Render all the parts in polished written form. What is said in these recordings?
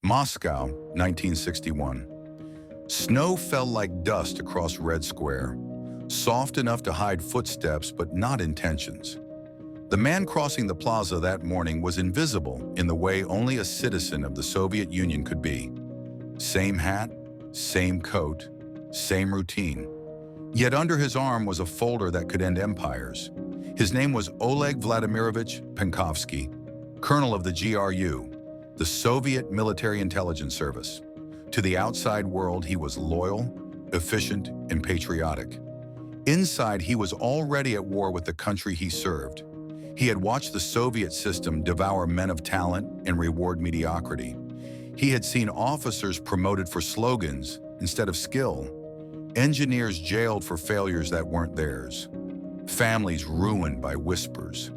Moscow, 1961. Snow fell like dust across Red Square, soft enough to hide footsteps but not intentions. The man crossing the plaza that morning was invisible in the way only a citizen of the Soviet Union could be. Same hat, same coat, same routine. Yet under his arm was a folder that could end empires. His name was Oleg Vladimirovich Penkovsky, colonel of the GRU, the Soviet Military Intelligence Service. To the outside world, he was loyal, efficient, and patriotic. Inside, he was already at war with the country he served. He had watched the Soviet system devour men of talent and reward mediocrity. He had seen officers promoted for slogans instead of skill, engineers jailed for failures that weren't theirs, families ruined by whispers.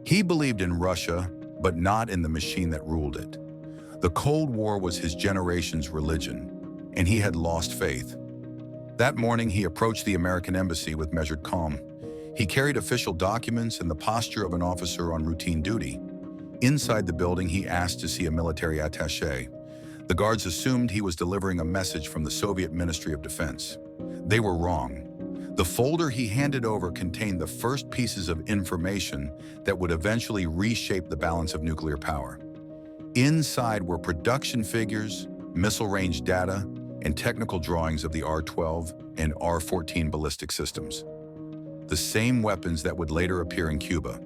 He believed in Russia, but not in the machine that ruled it. The Cold War was his generation's religion, and he had lost faith. That morning, he approached the American embassy with measured calm. He carried official documents and the posture of an officer on routine duty. Inside the building, he asked to see a military attaché. The guards assumed he was delivering a message from the Soviet Ministry of Defense. They were wrong. The folder he handed over contained the first pieces of information that would eventually reshape the balance of nuclear power. Inside were production figures, missile range data, and technical drawings of the R-12 and R-14 ballistic systems, the same weapons that would later appear in Cuba.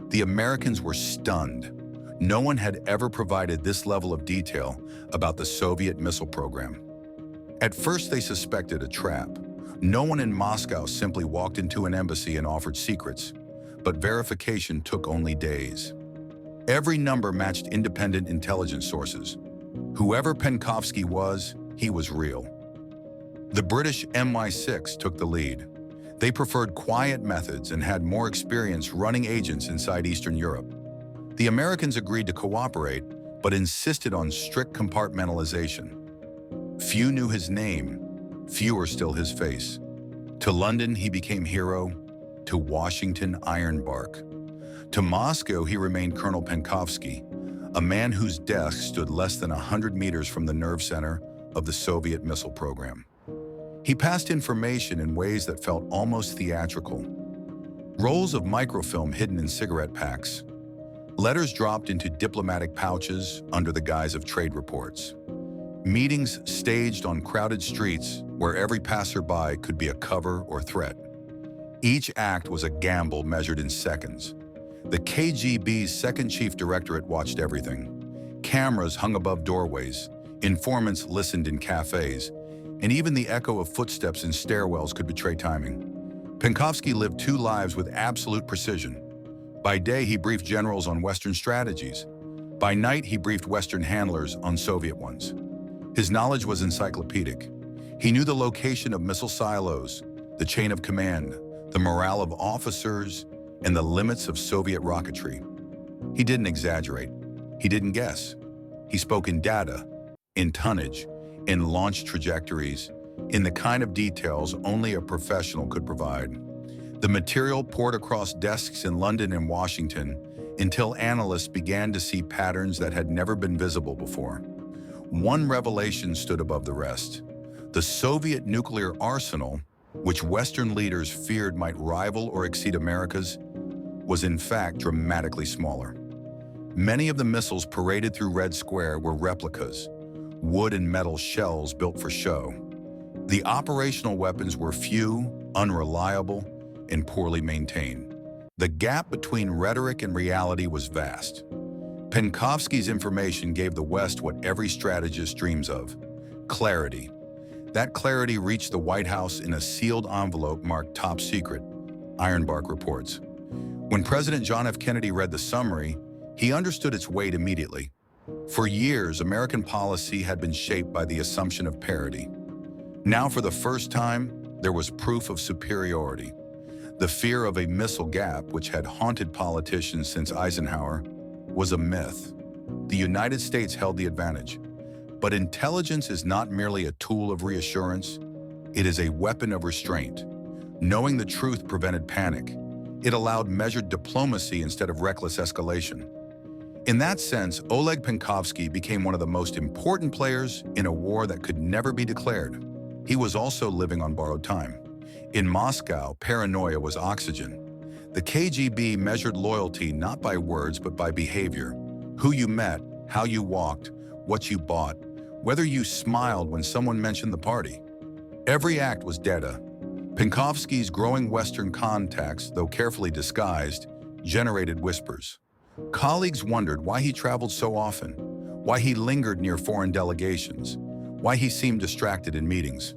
The Americans were stunned. No one had ever provided this level of detail about the Soviet missile program. At first, they suspected a trap. No one in Moscow simply walked into an embassy and offered secrets, but verification took only days. Every number matched independent intelligence sources. Whoever Penkovsky was, he was real. The British MI6 took the lead. They preferred quiet methods and had more experience running agents inside Eastern Europe. The Americans agreed to cooperate, but insisted on strict compartmentalization. Few knew his name, fewer still his face. To London, he became hero. To Washington, Ironbark. To Moscow, he remained Colonel Penkovsky, a man whose desk stood less than 100 meters from the nerve center of the Soviet missile program. He passed information in ways that felt almost theatrical. Rolls of microfilm hidden in cigarette packs. Letters dropped into diplomatic pouches under the guise of trade reports. Meetings staged on crowded streets where every passerby could be a cover or threat. Each act was a gamble measured in seconds. The KGB's second chief directorate watched everything. Cameras hung above doorways, informants listened in cafes, and even the echo of footsteps in stairwells could betray timing. Penkovsky lived two lives with absolute precision. By day, he briefed generals on Western strategies. By night, he briefed Western handlers on Soviet ones. His knowledge was encyclopedic. He knew the location of missile silos, the chain of command, the morale of officers, and the limits of Soviet rocketry. He didn't exaggerate. He didn't guess. He spoke in data, in tonnage, in launch trajectories, in the kind of details only a professional could provide. The material poured across desks in London and Washington until analysts began to see patterns that had never been visible before. One revelation stood above the rest. The Soviet nuclear arsenal, which Western leaders feared might rival or exceed America's, was in fact dramatically smaller. Many of the missiles paraded through Red Square were replicas, wood and metal shells built for show. The operational weapons were few, unreliable, and poorly maintained. The gap between rhetoric and reality was vast. Penkovsky's information gave the West what every strategist dreams of: clarity. That clarity reached the White House in a sealed envelope marked top secret, Ironbark reports. When President John F. Kennedy read the summary, he understood its weight immediately. For years, American policy had been shaped by the assumption of parity. Now, for the first time, there was proof of superiority. The fear of a missile gap, which had haunted politicians since Eisenhower, was a myth. The United States held the advantage. But intelligence is not merely a tool of reassurance, it is a weapon of restraint. Knowing the truth prevented panic. It allowed measured diplomacy instead of reckless escalation. In that sense, Oleg Penkovsky became one of the most important players in a war that could never be declared. He was also living on borrowed time. In Moscow, paranoia was oxygen. The KGB measured loyalty not by words but by behavior. Who you met, how you walked, what you bought, whether you smiled when someone mentioned the party. Every act was data. Penkovsky's growing Western contacts, though carefully disguised, generated whispers. Colleagues wondered why he traveled so often, why he lingered near foreign delegations, why he seemed distracted in meetings.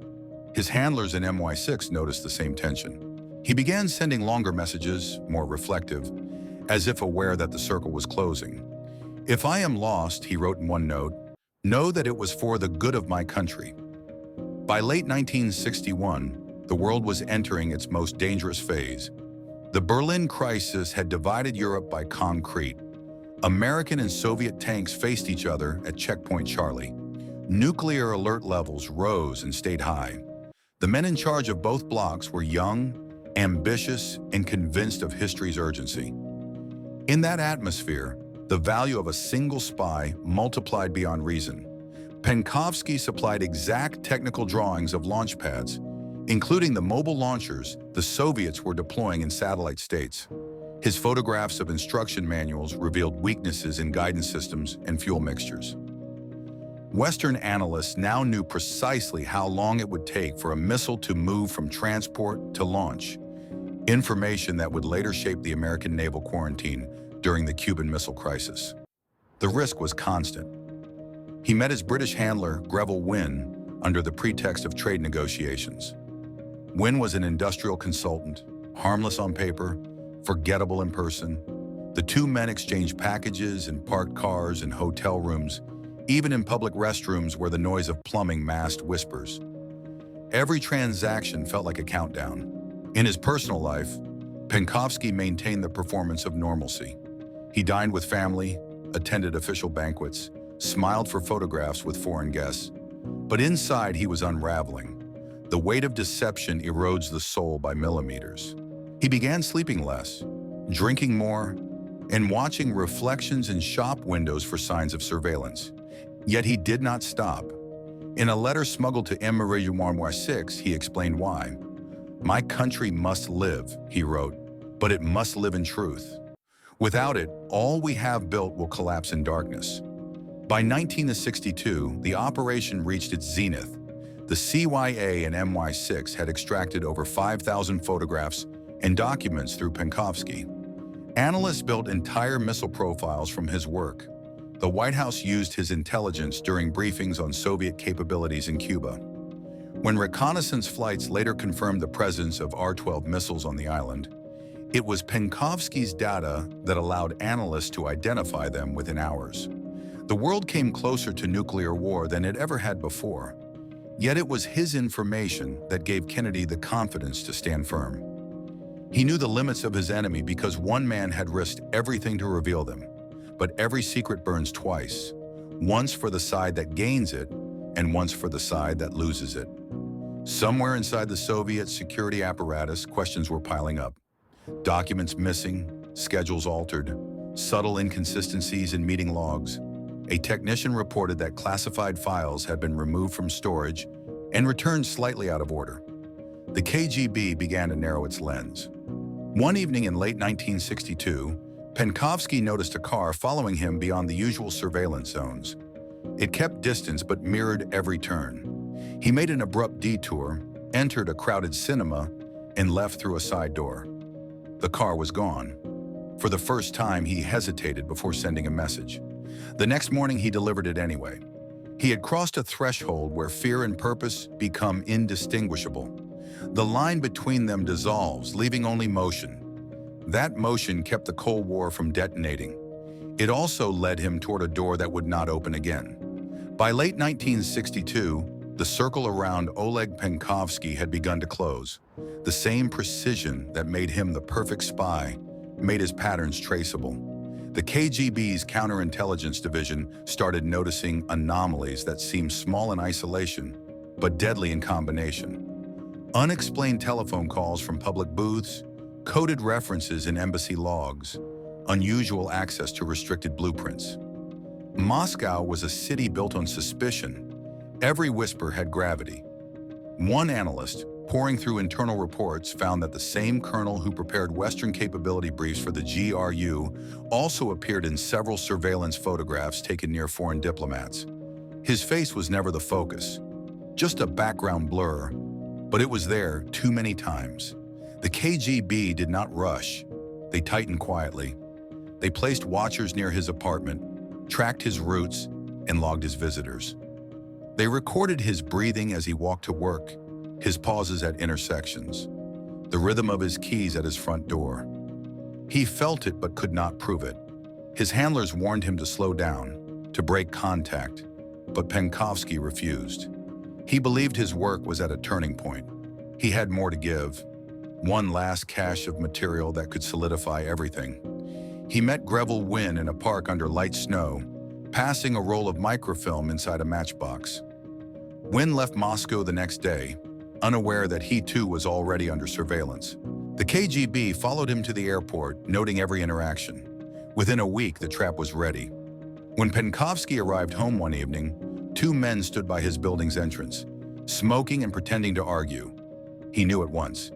His handlers in MI6 noticed the same tension. He began sending longer messages, more reflective, as if aware that the circle was closing. "If I am lost," he wrote in one note, "know that it was for the good of my country." By late 1961, the world was entering its most dangerous phase. The Berlin crisis had divided Europe by concrete. American and Soviet tanks faced each other at Checkpoint Charlie. Nuclear alert levels rose and stayed high. The men in charge of both blocs were young, ambitious, and convinced of history's urgency. In that atmosphere, the value of a single spy multiplied beyond reason. Penkovsky supplied exact technical drawings of launch pads, including the mobile launchers the Soviets were deploying in satellite states. His photographs of instruction manuals revealed weaknesses in guidance systems and fuel mixtures. Western analysts now knew precisely how long it would take for a missile to move from transport to launch, information that would later shape the American naval quarantine during the Cuban Missile Crisis. The risk was constant. He met his British handler, Greville Wynne, under the pretext of trade negotiations. Wynne was an industrial consultant, harmless on paper, forgettable in person. The two men exchanged packages in parked cars and hotel rooms, even in public restrooms where the noise of plumbing masked whispers. Every transaction felt like a countdown. In his personal life, Penkovsky maintained the performance of normalcy. He dined with family, attended official banquets, smiled for photographs with foreign guests. But inside, he was unraveling. The weight of deception erodes the soul by millimeters. He began sleeping less, drinking more, and watching reflections in shop windows for signs of surveillance. Yet he did not stop. In a letter smuggled to MI6, he explained why. "My country must live," he wrote, "but it must live in truth. Without it, all we have built will collapse in darkness." By 1962, the operation reached its zenith. The CYA and MI6 had extracted over 5,000 photographs and documents through Penkovsky. Analysts built entire missile profiles from his work. The White House used his intelligence during briefings on Soviet capabilities in Cuba. When reconnaissance flights later confirmed the presence of R-12 missiles on the island, it was Penkovsky's data that allowed analysts to identify them within hours. The world came closer to nuclear war than it ever had before. Yet it was his information that gave Kennedy the confidence to stand firm. He knew the limits of his enemy because one man had risked everything to reveal them. But every secret burns twice, once for the side that gains it and once for the side that loses it. Somewhere inside the Soviet security apparatus, questions were piling up. Documents missing, schedules altered, subtle inconsistencies in meeting logs. A technician reported that classified files had been removed from storage and returned slightly out of order. The KGB began to narrow its lens. One evening in late 1962, Penkovsky noticed a car following him beyond the usual surveillance zones. It kept distance but mirrored every turn. He made an abrupt detour, entered a crowded cinema, and left through a side door. The car was gone. For the first time, he hesitated before sending a message. The next morning, he delivered it anyway. He had crossed a threshold where fear and purpose become indistinguishable. The line between them dissolves, leaving only motion. That motion kept the Cold War from detonating. It also led him toward a door that would not open again. By late 1962, the circle around Oleg Penkovsky had begun to close. The same precision that made him the perfect spy made his patterns traceable. The KGB's counterintelligence division started noticing anomalies that seemed small in isolation, but deadly in combination. Unexplained telephone calls from public booths, coded references in embassy logs, unusual access to restricted blueprints. Moscow was a city built on suspicion. Every whisper had gravity. One analyst, poring through internal reports, found that the same colonel who prepared Western capability briefs for the GRU also appeared in several surveillance photographs taken near foreign diplomats. His face was never the focus, just a background blur, but it was there too many times. The KGB did not rush. They tightened quietly. They placed watchers near his apartment, tracked his routes, and logged his visitors. They recorded his breathing as he walked to work, his pauses at intersections, the rhythm of his keys at his front door. He felt it but could not prove it. His handlers warned him to slow down, to break contact, but Penkovsky refused. He believed his work was at a turning point. He had more to give, one last cache of material that could solidify everything. He met Greville Wynne in a park under light snow, passing a roll of microfilm inside a matchbox. Wynne left Moscow the next day, unaware that he too was already under surveillance. The KGB followed him to the airport, noting every interaction. Within a week, the trap was ready. When Penkovsky arrived home one evening, two men stood by his building's entrance, smoking and pretending to argue. He knew at once.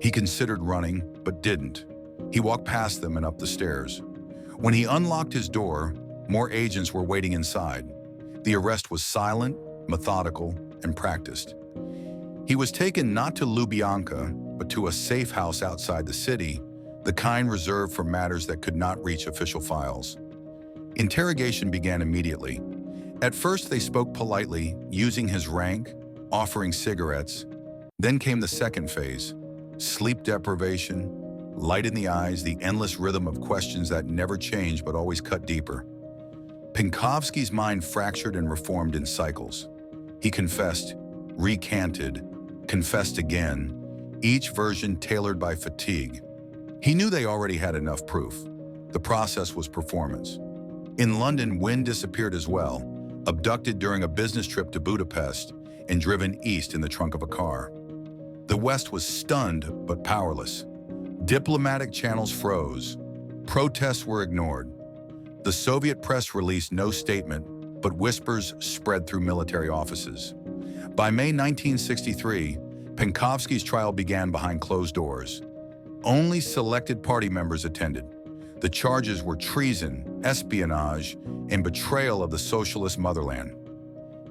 He considered running, but didn't. He walked past them and up the stairs. When he unlocked his door, more agents were waiting inside. The arrest was silent, methodical, and practiced. He was taken not to Lubyanka, but to a safe house outside the city, the kind reserved for matters that could not reach official files. Interrogation began immediately. At first, they spoke politely, using his rank, offering cigarettes. Then came the second phase: sleep deprivation, light in the eyes, the endless rhythm of questions that never changed but always cut deeper. Penkovsky's mind fractured and reformed in cycles. He confessed, recanted, confessed again, each version tailored by fatigue. He knew they already had enough proof. The process was performance. In London, Wynne disappeared as well, abducted during a business trip to Budapest and driven east in the trunk of a car. The West was stunned but powerless. Diplomatic channels froze. Protests were ignored. The Soviet press released no statement, but whispers spread through military offices. By May 1963, Penkovsky's trial began behind closed doors. Only selected party members attended. The charges were treason, espionage, and betrayal of the socialist motherland.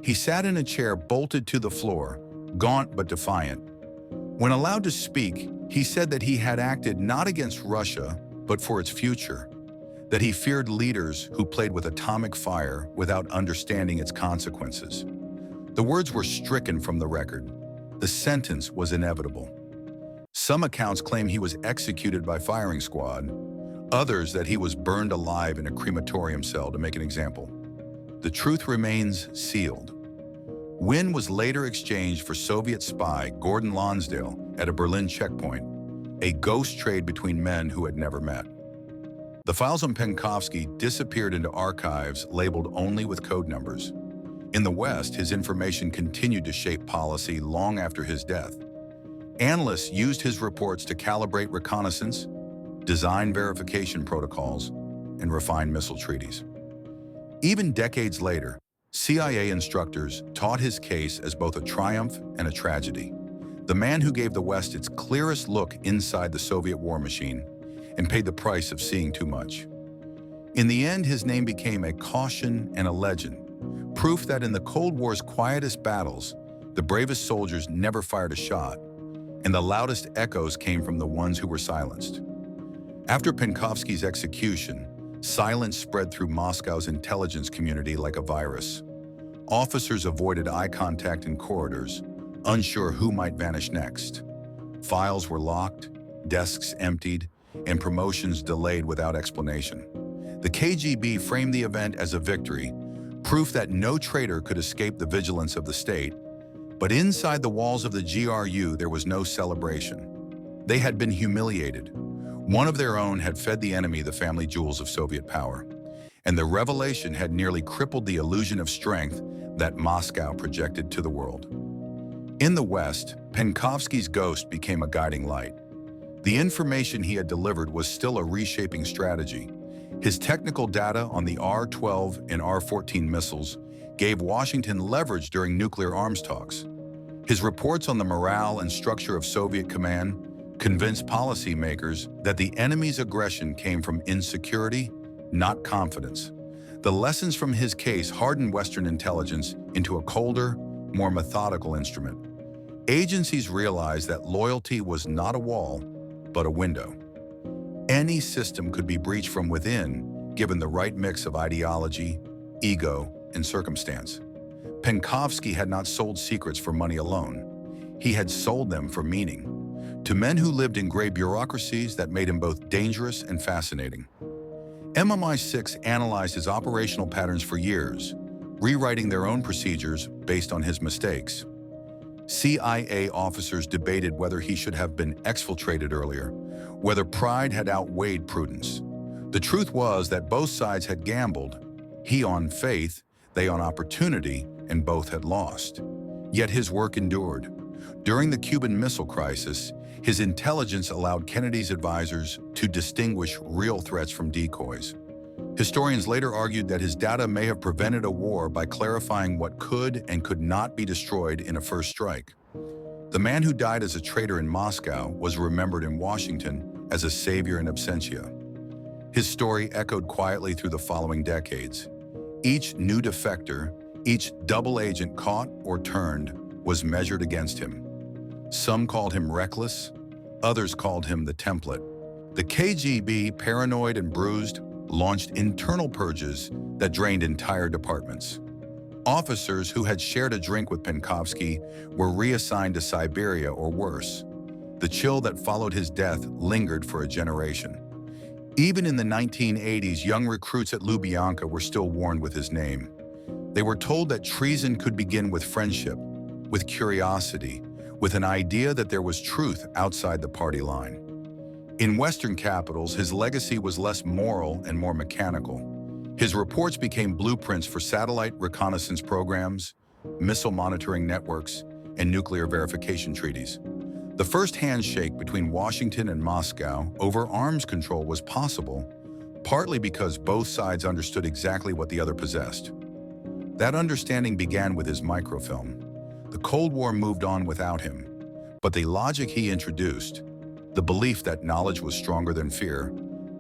He sat in a chair bolted to the floor, gaunt but defiant. When allowed to speak, he said that he had acted not against Russia, but for its future, that he feared leaders who played with atomic fire without understanding its consequences. The words were stricken from the record. The sentence was inevitable. Some accounts claim he was executed by firing squad, others that he was burned alive in a crematorium cell to make an example. The truth remains sealed. Wynne was later exchanged for Soviet spy Gordon Lonsdale at a Berlin checkpoint, a ghost trade between men who had never met. The files on Penkovsky disappeared into archives labeled only with code numbers. In the West, his information continued to shape policy long after his death. Analysts used his reports to calibrate reconnaissance, design verification protocols, and refine missile treaties. Even decades later, CIA instructors taught his case as both a triumph and a tragedy. The man who gave the West its clearest look inside the Soviet war machine and paid the price of seeing too much. In the end, his name became a caution and a legend, proof that in the Cold War's quietest battles, the bravest soldiers never fired a shot, and the loudest echoes came from the ones who were silenced. After Penkovsky's execution, silence spread through Moscow's intelligence community like a virus. Officers avoided eye contact in corridors, unsure who might vanish next. Files were locked, desks emptied, and promotions delayed without explanation. The KGB framed the event as a victory, proof that no traitor could escape the vigilance of the state. But inside the walls of the GRU, there was no celebration. They had been humiliated. One of their own had fed the enemy the family jewels of Soviet power, and the revelation had nearly crippled the illusion of strength that Moscow projected to the world. In the West, Penkovsky's ghost became a guiding light. The information he had delivered was still a reshaping strategy, His technical data on the R-12 and R-14 missiles gave Washington leverage during nuclear arms talks. His reports on the morale and structure of Soviet command convinced policymakers that the enemy's aggression came from insecurity, not confidence. The lessons from his case hardened Western intelligence into a colder, more methodical instrument. Agencies realized that loyalty was not a wall, but a window. Any system could be breached from within, given the right mix of ideology, ego, and circumstance. Penkovsky had not sold secrets for money alone. He had sold them for meaning, to men who lived in gray bureaucracies that made him both dangerous and fascinating. MI6 analyzed his operational patterns for years, rewriting their own procedures based on his mistakes. CIA officers debated whether he should have been exfiltrated earlier, whether pride had outweighed prudence. The truth was that both sides had gambled, he on faith, they on opportunity, and both had lost. Yet his work endured. During the Cuban Missile Crisis, his intelligence allowed Kennedy's advisors to distinguish real threats from decoys. Historians later argued that his data may have prevented a war by clarifying what could and could not be destroyed in a first strike. The man who died as a traitor in Moscow was remembered in Washington as a savior in absentia. His story echoed quietly through the following decades. Each new defector, each double agent caught or turned, was measured against him. Some called him reckless, others called him the template. The KGB, paranoid and bruised, launched internal purges that drained entire departments. Officers who had shared a drink with Penkovsky were reassigned to Siberia or worse. The chill that followed his death lingered for a generation. Even in the 1980s, young recruits at Lubyanka were still warned with his name. They were told that treason could begin with friendship, with curiosity, with an idea that there was truth outside the party line. In Western capitals, his legacy was less moral and more mechanical. His reports became blueprints for satellite reconnaissance programs, missile monitoring networks, and nuclear verification treaties. The first handshake between Washington and Moscow over arms control was possible, partly because both sides understood exactly what the other possessed. That understanding began with his microfilm. The Cold War moved on without him, but the logic he introduced, the belief that knowledge was stronger than fear,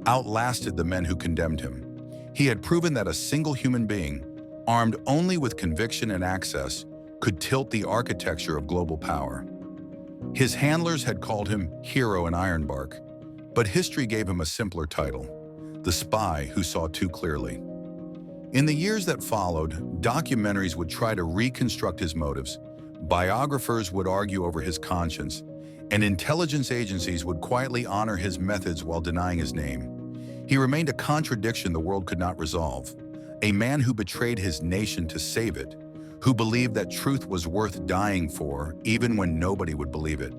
outlasted the men who condemned him. He had proven that a single human being, armed only with conviction and access, could tilt the architecture of global power. His handlers had called him Hero in Ironbark, but history gave him a simpler title, the spy who saw too clearly. In the years that followed, documentaries would try to reconstruct his motives, biographers would argue over his conscience, and intelligence agencies would quietly honor his methods while denying his name. He remained a contradiction the world could not resolve, a man who betrayed his nation to save it, who believed that truth was worth dying for even when nobody would believe it.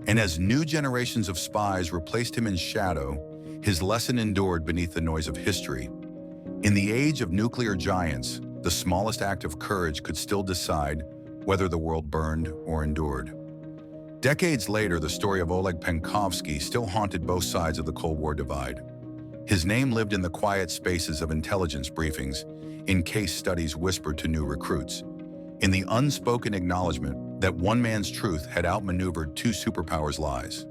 And as new generations of spies replaced him in shadow, his lesson endured beneath the noise of history. In the age of nuclear giants, the smallest act of courage could still decide whether the world burned or endured. Decades later, the story of Oleg Penkovsky still haunted both sides of the Cold War divide. His name lived in the quiet spaces of intelligence briefings, in case studies whispered to new recruits, in the unspoken acknowledgement that one man's truth had outmaneuvered two superpowers' lies.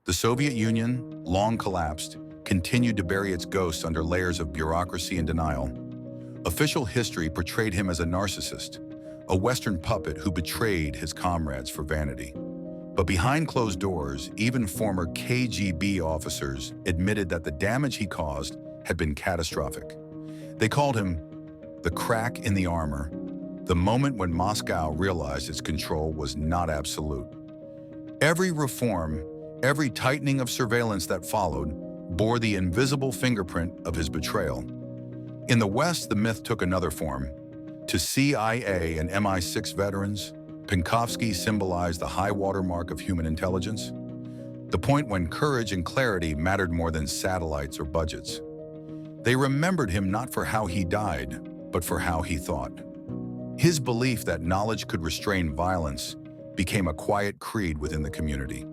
The Soviet Union, long collapsed, continued to bury its ghost under layers of bureaucracy and denial. Official history portrayed him as a narcissist, a Western puppet who betrayed his comrades for vanity. But behind closed doors, even former KGB officers admitted that the damage he caused had been catastrophic. They called him the crack in the armor, the moment when Moscow realized its control was not absolute. Every reform, every tightening of surveillance that followed, bore the invisible fingerprint of his betrayal. In the West, the myth took another form. To CIA and MI6 veterans, Penkovsky symbolized the high watermark of human intelligence, the point when courage and clarity mattered more than satellites or budgets. They remembered him not for how he died, but for how he thought. His belief that knowledge could restrain violence became a quiet creed within the community.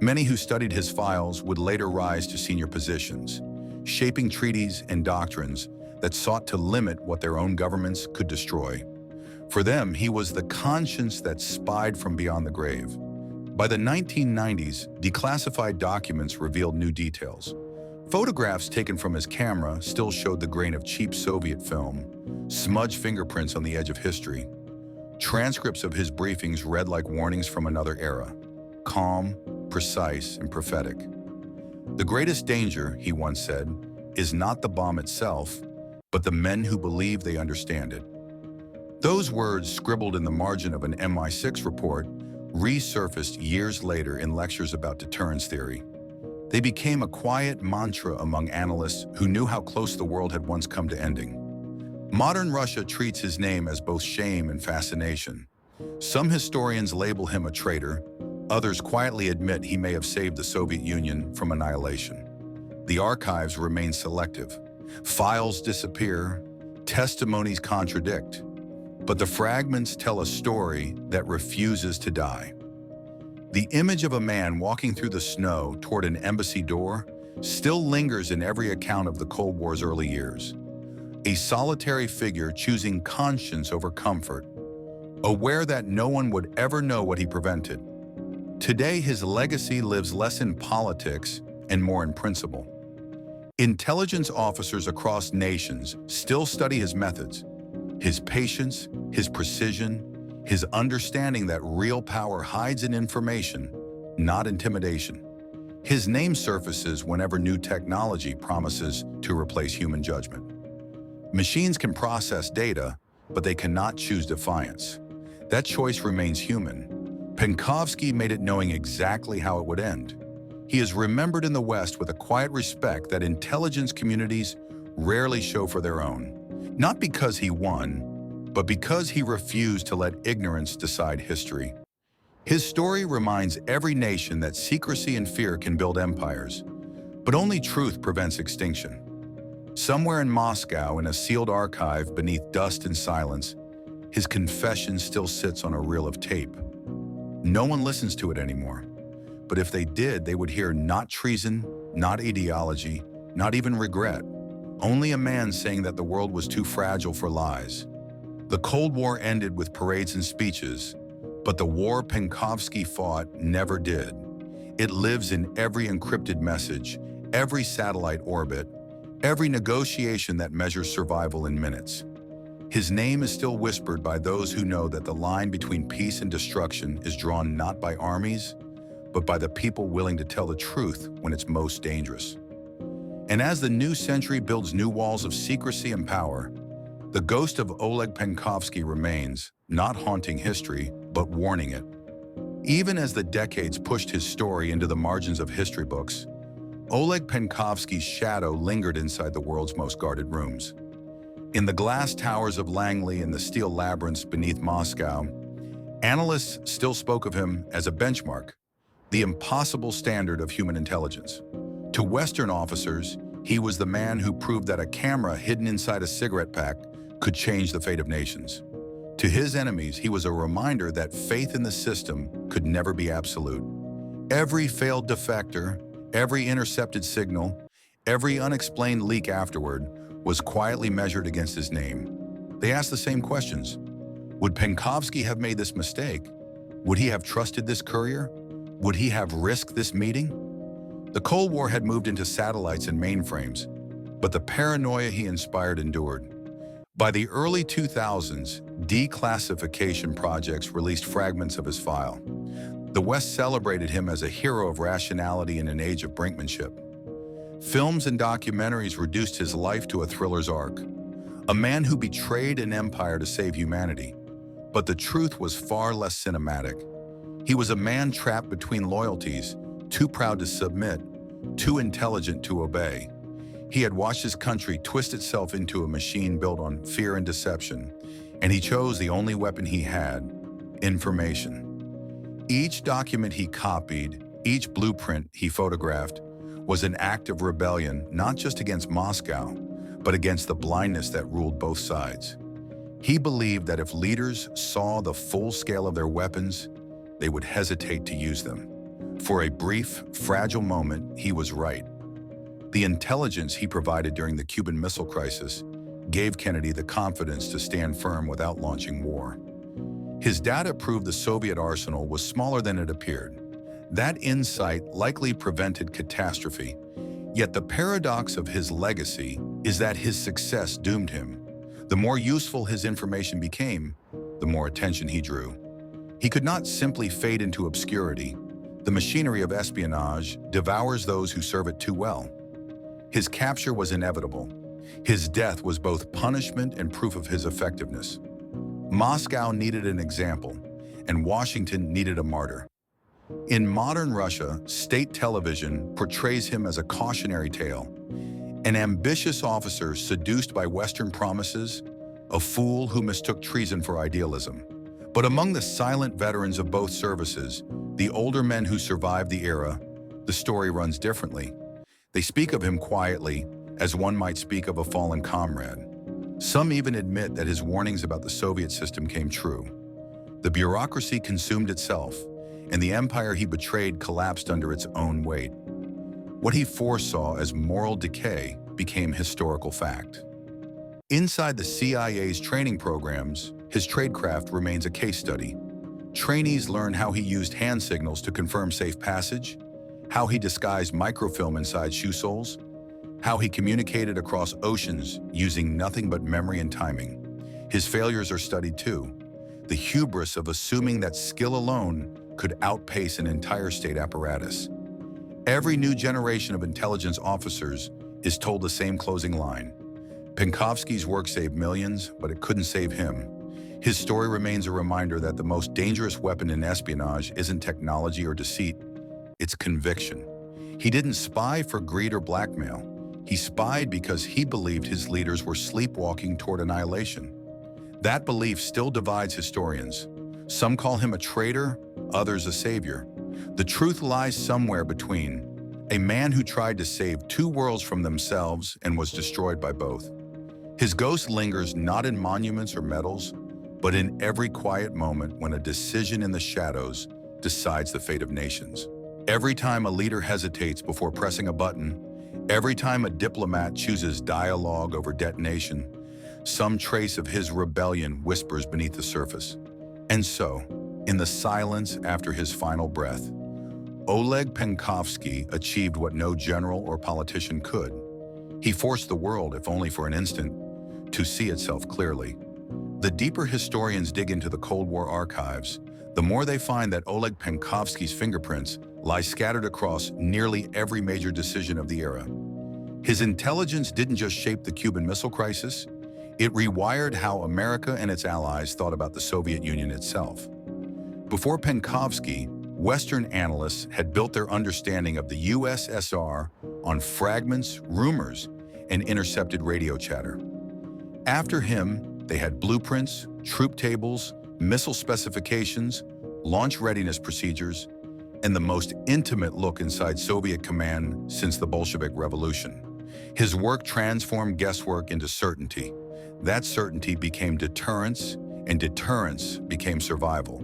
Many who studied his files would later rise to senior positions, shaping treaties and doctrines that sought to limit what their own governments could destroy. For them, he was the conscience that spied from beyond the grave. By the 1990s, declassified documents revealed new details. Photographs taken from his camera still showed the grain of cheap Soviet film, smudged fingerprints on the edge of history. Transcripts of his briefings read like warnings from another era, calm, precise, and prophetic. The greatest danger, he once said, is not the bomb itself, but the men who believe they understand it. Those words, scribbled in the margin of an MI6 report, resurfaced years later in lectures about deterrence theory. They became a quiet mantra among analysts who knew how close the world had once come to ending. Modern Russia treats his name as both shame and fascination. Some historians label him a traitor, others quietly admit he may have saved the Soviet Union from annihilation. The archives remain selective. Files disappear, testimonies contradict, but the fragments tell a story that refuses to die. The image of a man walking through the snow toward an embassy door still lingers in every account of the Cold War's early years. A solitary figure choosing conscience over comfort, aware that no one would ever know what he prevented. Today, his legacy lives less in politics and more in principle. Intelligence officers across nations still study his methods, his patience, his precision, his understanding that real power hides in information, not intimidation. His name surfaces whenever new technology promises to replace human judgment. Machines can process data, but they cannot choose defiance. That choice remains human. Penkovsky made it knowing exactly how it would end. He is remembered in the West with a quiet respect that intelligence communities rarely show for their own. Not because he won, but because he refused to let ignorance decide history. His story reminds every nation that secrecy and fear can build empires, but only truth prevents extinction. Somewhere in Moscow, in a sealed archive beneath dust and silence, his confession still sits on a reel of tape. No one listens to it anymore. But if they did, they would hear not treason, not ideology, not even regret. Only a man saying that the world was too fragile for lies. The Cold War ended with parades and speeches, but the war Penkovsky fought never did. It lives in every encrypted message, every satellite orbit, every negotiation that measures survival in minutes. His name is still whispered by those who know that the line between peace and destruction is drawn not by armies, but by the people willing to tell the truth when it's most dangerous. And as the new century builds new walls of secrecy and power, the ghost of Oleg Penkovsky remains, not haunting history, but warning it. Even as the decades pushed his story into the margins of history books, Oleg Penkovsky's shadow lingered inside the world's most guarded rooms. In the glass towers of Langley and the steel labyrinths beneath Moscow, analysts still spoke of him as a benchmark, the impossible standard of human intelligence. To Western officers, he was the man who proved that a camera hidden inside a cigarette pack could change the fate of nations. To his enemies, he was a reminder that faith in the system could never be absolute. Every failed defector, every intercepted signal, every unexplained leak afterward was quietly measured against his name. They asked the same questions. Would Penkovsky have made this mistake? Would he have trusted this courier? Would he have risked this meeting? The Cold War had moved into satellites and mainframes, but the paranoia he inspired endured. By the early 2000s, declassification projects released fragments of his file. The West celebrated him as a hero of rationality in an age of brinkmanship. Films and documentaries reduced his life to a thriller's arc, a man who betrayed an empire to save humanity. But the truth was far less cinematic. He was a man trapped between loyalties, too proud to submit, too intelligent to obey. He had watched his country twist itself into a machine built on fear and deception, and he chose the only weapon he had: information. Each document he copied, each blueprint he photographed, was an act of rebellion, not just against Moscow, but against the blindness that ruled both sides. He believed that if leaders saw the full scale of their weapons, they would hesitate to use them. For a brief, fragile moment, he was right. The intelligence he provided during the Cuban Missile Crisis gave Kennedy the confidence to stand firm without launching war. His data proved the Soviet arsenal was smaller than it appeared. That insight likely prevented catastrophe. Yet the paradox of his legacy is that his success doomed him. The more useful his information became, the more attention he drew. He could not simply fade into obscurity. The machinery of espionage devours those who serve it too well. His capture was inevitable. His death was both punishment and proof of his effectiveness. Moscow needed an example, and Washington needed a martyr. In modern Russia, state television portrays him as a cautionary tale, an ambitious officer seduced by Western promises, a fool who mistook treason for idealism. But among the silent veterans of both services, the older men who survived the era, the story runs differently. They speak of him quietly, as one might speak of a fallen comrade. Some even admit that his warnings about the Soviet system came true. The bureaucracy consumed itself, and the empire he betrayed collapsed under its own weight. What he foresaw as moral decay became historical fact. Inside the CIA's training programs, his tradecraft remains a case study. Trainees learn how he used hand signals to confirm safe passage, how he disguised microfilm inside shoe soles, how he communicated across oceans using nothing but memory and timing. His failures are studied too. The hubris of assuming that skill alone could outpace an entire state apparatus. Every new generation of intelligence officers is told the same closing line. Penkovsky's work saved millions, but it couldn't save him. His story remains a reminder that the most dangerous weapon in espionage isn't technology or deceit, it's conviction. He didn't spy for greed or blackmail. He spied because he believed his leaders were sleepwalking toward annihilation. That belief still divides historians. Some call him a traitor, others a savior. The truth lies somewhere between. A man who tried to save two worlds from themselves and was destroyed by both. His ghost lingers not in monuments or medals, but in every quiet moment when a decision in the shadows decides the fate of nations. Every time a leader hesitates before pressing a button, every time a diplomat chooses dialogue over detonation, some trace of his rebellion whispers beneath the surface. And so, in the silence after his final breath, Oleg Penkovsky achieved what no general or politician could. He forced the world, if only for an instant, to see itself clearly. The deeper historians dig into the Cold War archives, the more they find that Oleg Penkovsky's fingerprints lie scattered across nearly every major decision of the era. His intelligence didn't just shape the Cuban Missile Crisis, it rewired how America and its allies thought about the Soviet Union itself. Before Penkovsky, Western analysts had built their understanding of the USSR on fragments, rumors, and intercepted radio chatter. After him, they had blueprints, troop tables, missile specifications, launch readiness procedures, and the most intimate look inside Soviet command since the Bolshevik Revolution. His work transformed guesswork into certainty. That certainty became deterrence, and deterrence became survival.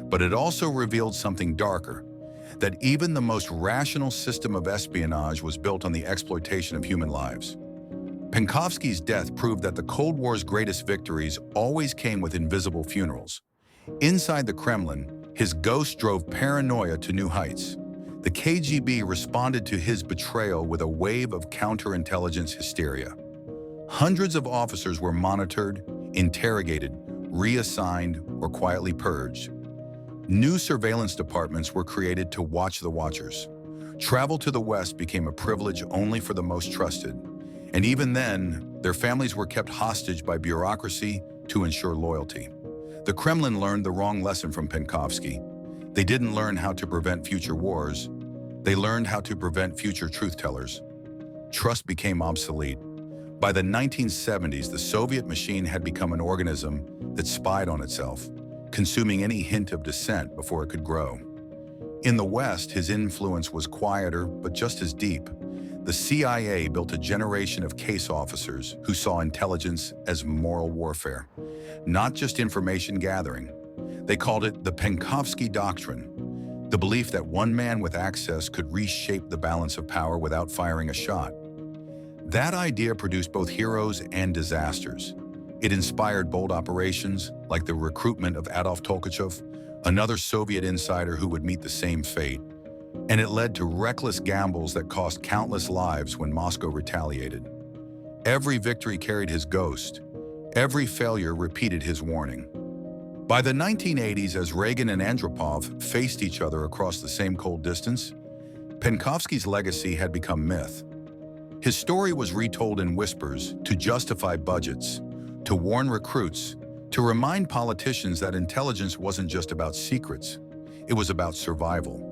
But it also revealed something darker, that even the most rational system of espionage was built on the exploitation of human lives. Penkovsky's death proved that the Cold War's greatest victories always came with invisible funerals. Inside the Kremlin, his ghost drove paranoia to new heights. The KGB responded to his betrayal with a wave of counterintelligence hysteria. Hundreds of officers were monitored, interrogated, reassigned, or quietly purged. New surveillance departments were created to watch the watchers. Travel to the West became a privilege only for the most trusted. And even then, their families were kept hostage by bureaucracy to ensure loyalty. The Kremlin learned the wrong lesson from Penkovsky. They didn't learn how to prevent future wars. They learned how to prevent future truth-tellers. Trust became obsolete. By the 1970s, the Soviet machine had become an organism that spied on itself, consuming any hint of dissent before it could grow. In the West, his influence was quieter, but just as deep. The CIA built a generation of case officers who saw intelligence as moral warfare, not just information gathering. They called it the Penkovsky Doctrine, the belief that one man with access could reshape the balance of power without firing a shot. That idea produced both heroes and disasters. It inspired bold operations, like the recruitment of Adolf Tolkachev, another Soviet insider who would meet the same fate. And it led to reckless gambles that cost countless lives when Moscow retaliated. Every victory carried his ghost. Every failure repeated his warning. By the 1980s, as Reagan and Andropov faced each other across the same cold distance, Penkovsky's legacy had become myth. His story was retold in whispers to justify budgets, to warn recruits, to remind politicians that intelligence wasn't just about secrets, it was about survival.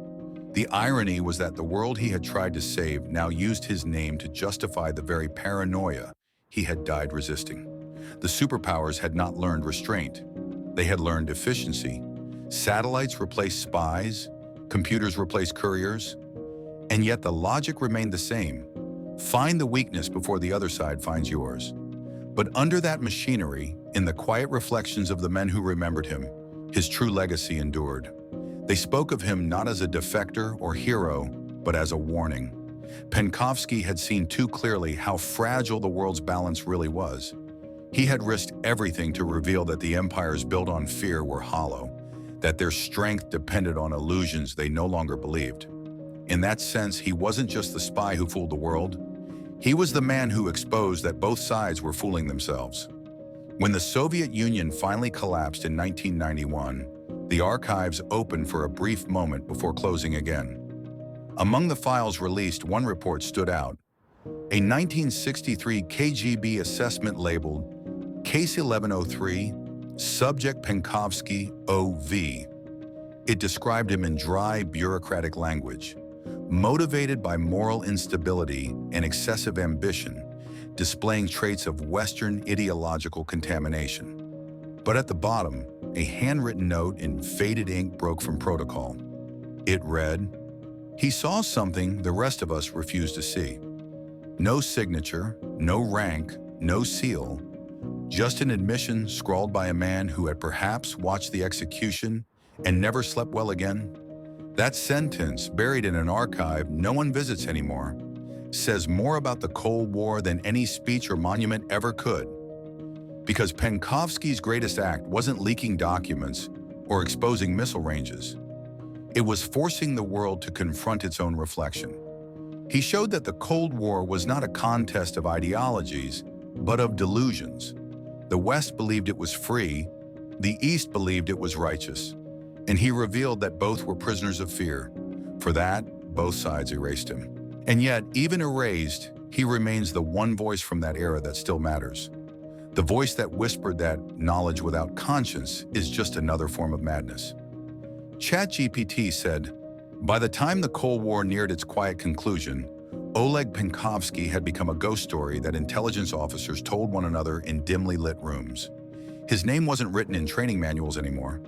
The irony was that the world he had tried to save now used his name to justify the very paranoia he had died resisting. The superpowers had not learned restraint. They had learned efficiency. Satellites replaced spies, computers replaced couriers, and yet the logic remained the same. Find the weakness before the other side finds yours. But under that machinery, in the quiet reflections of the men who remembered him, his true legacy endured. They spoke of him not as a defector or hero, but as a warning. Penkovsky had seen too clearly how fragile the world's balance really was. He had risked everything to reveal that the empires built on fear were hollow, that their strength depended on illusions they no longer believed. In that sense, he wasn't just the spy who fooled the world. He was the man who exposed that both sides were fooling themselves. When the Soviet Union finally collapsed in 1991, the archives opened for a brief moment before closing again. Among the files released, one report stood out. A 1963 KGB assessment labeled Case 1103, Subject Penkovsky OV. It described him in dry, bureaucratic language. Motivated by moral instability and excessive ambition, displaying traits of Western ideological contamination. But at the bottom, a handwritten note in faded ink broke from protocol. It read, "He saw something the rest of us refused to see. No signature, no rank, no seal, just an admission scrawled by a man who had perhaps watched the execution and never slept well again." That sentence, buried in an archive no one visits anymore, says more about the Cold War than any speech or monument ever could. Because Penkovsky's greatest act wasn't leaking documents or exposing missile ranges. It was forcing the world to confront its own reflection. He showed that the Cold War was not a contest of ideologies, but of delusions. The West believed it was free, the East believed it was righteous. And he revealed that both were prisoners of fear. For that, both sides erased him. And yet, even erased, he remains the one voice from that era that still matters. The voice that whispered that knowledge without conscience is just another form of madness. ChatGPT said, by the time the Cold War neared its quiet conclusion, Oleg Penkovsky had become a ghost story that intelligence officers told one another in dimly lit rooms. His name wasn't written in training manuals anymore,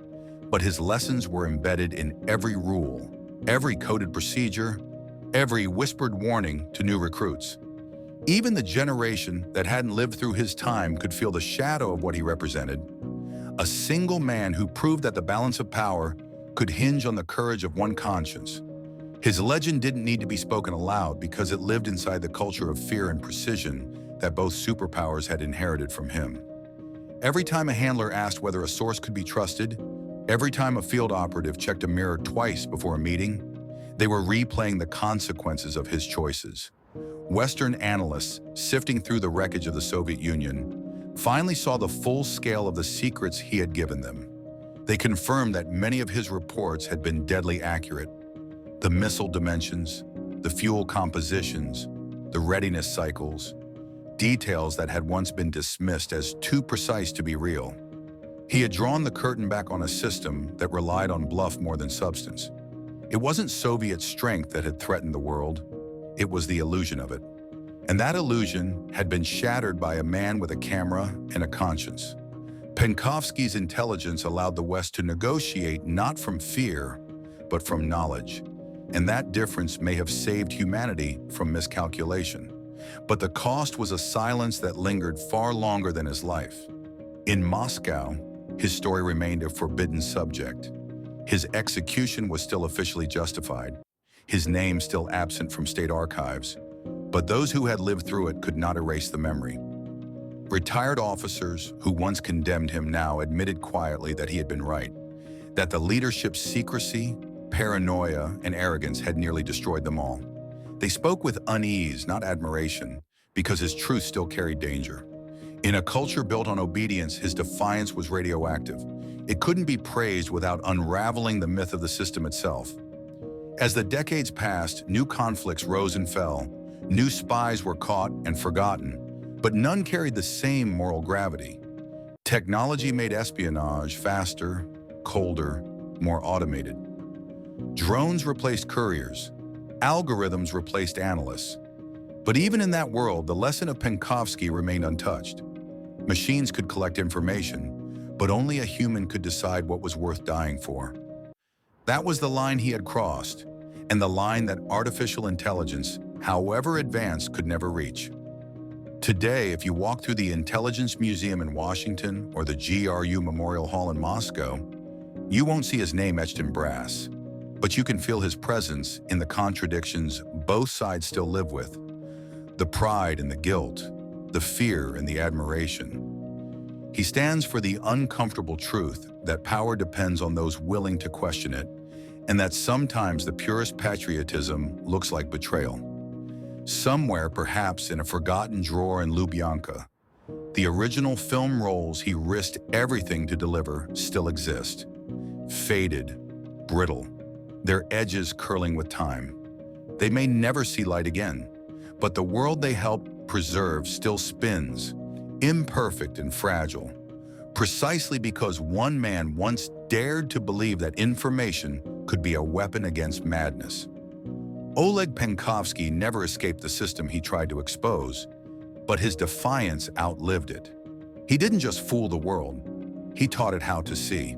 but his lessons were embedded in every rule, every coded procedure, every whispered warning to new recruits. Even the generation that hadn't lived through his time could feel the shadow of what he represented. A single man who proved that the balance of power could hinge on the courage of one conscience. His legend didn't need to be spoken aloud because it lived inside the culture of fear and precision that both superpowers had inherited from him. Every time a handler asked whether a source could be trusted, every time a field operative checked a mirror twice before a meeting, they were replaying the consequences of his choices. Western analysts, sifting through the wreckage of the Soviet Union, finally saw the full scale of the secrets he had given them. They confirmed that many of his reports had been deadly accurate. The missile dimensions, the fuel compositions, the readiness cycles, details that had once been dismissed as too precise to be real. He had drawn the curtain back on a system that relied on bluff more than substance. It wasn't Soviet strength that had threatened the world, it was the illusion of it. And that illusion had been shattered by a man with a camera and a conscience. Penkovsky's intelligence allowed the West to negotiate not from fear, but from knowledge. And that difference may have saved humanity from miscalculation. But the cost was a silence that lingered far longer than his life. In Moscow, his story remained a forbidden subject. His execution was still officially justified, his name still absent from state archives. But those who had lived through it could not erase the memory. Retired officers who once condemned him now admitted quietly that he had been right, that the leadership's secrecy, paranoia, and arrogance had nearly destroyed them all. They spoke with unease, not admiration, because his truth still carried danger. In a culture built on obedience, his defiance was radioactive. It couldn't be praised without unraveling the myth of the system itself. As the decades passed, new conflicts rose and fell. New spies were caught and forgotten, but none carried the same moral gravity. Technology made espionage faster, colder, more automated. Drones replaced couriers. Algorithms replaced analysts. But even in that world, the lesson of Penkovsky remained untouched. Machines could collect information, but only a human could decide what was worth dying for. That was the line he had crossed, and the line that artificial intelligence, however advanced, could never reach. Today, if you walk through the Intelligence Museum in Washington or the GRU Memorial Hall in Moscow, you won't see his name etched in brass, but you can feel his presence in the contradictions both sides still live with. The pride and the guilt, the fear and the admiration. He stands for the uncomfortable truth that power depends on those willing to question it, and that sometimes the purest patriotism looks like betrayal. Somewhere, perhaps in a forgotten drawer in Lubyanka, the original film rolls he risked everything to deliver still exist. Faded, brittle, their edges curling with time. They may never see light again, but the world they helped preserve still spins, imperfect and fragile, precisely because one man once dared to believe that information could be a weapon against madness. Oleg Penkovsky never escaped the system he tried to expose, but his defiance outlived it. He didn't just fool the world, he taught it how to see.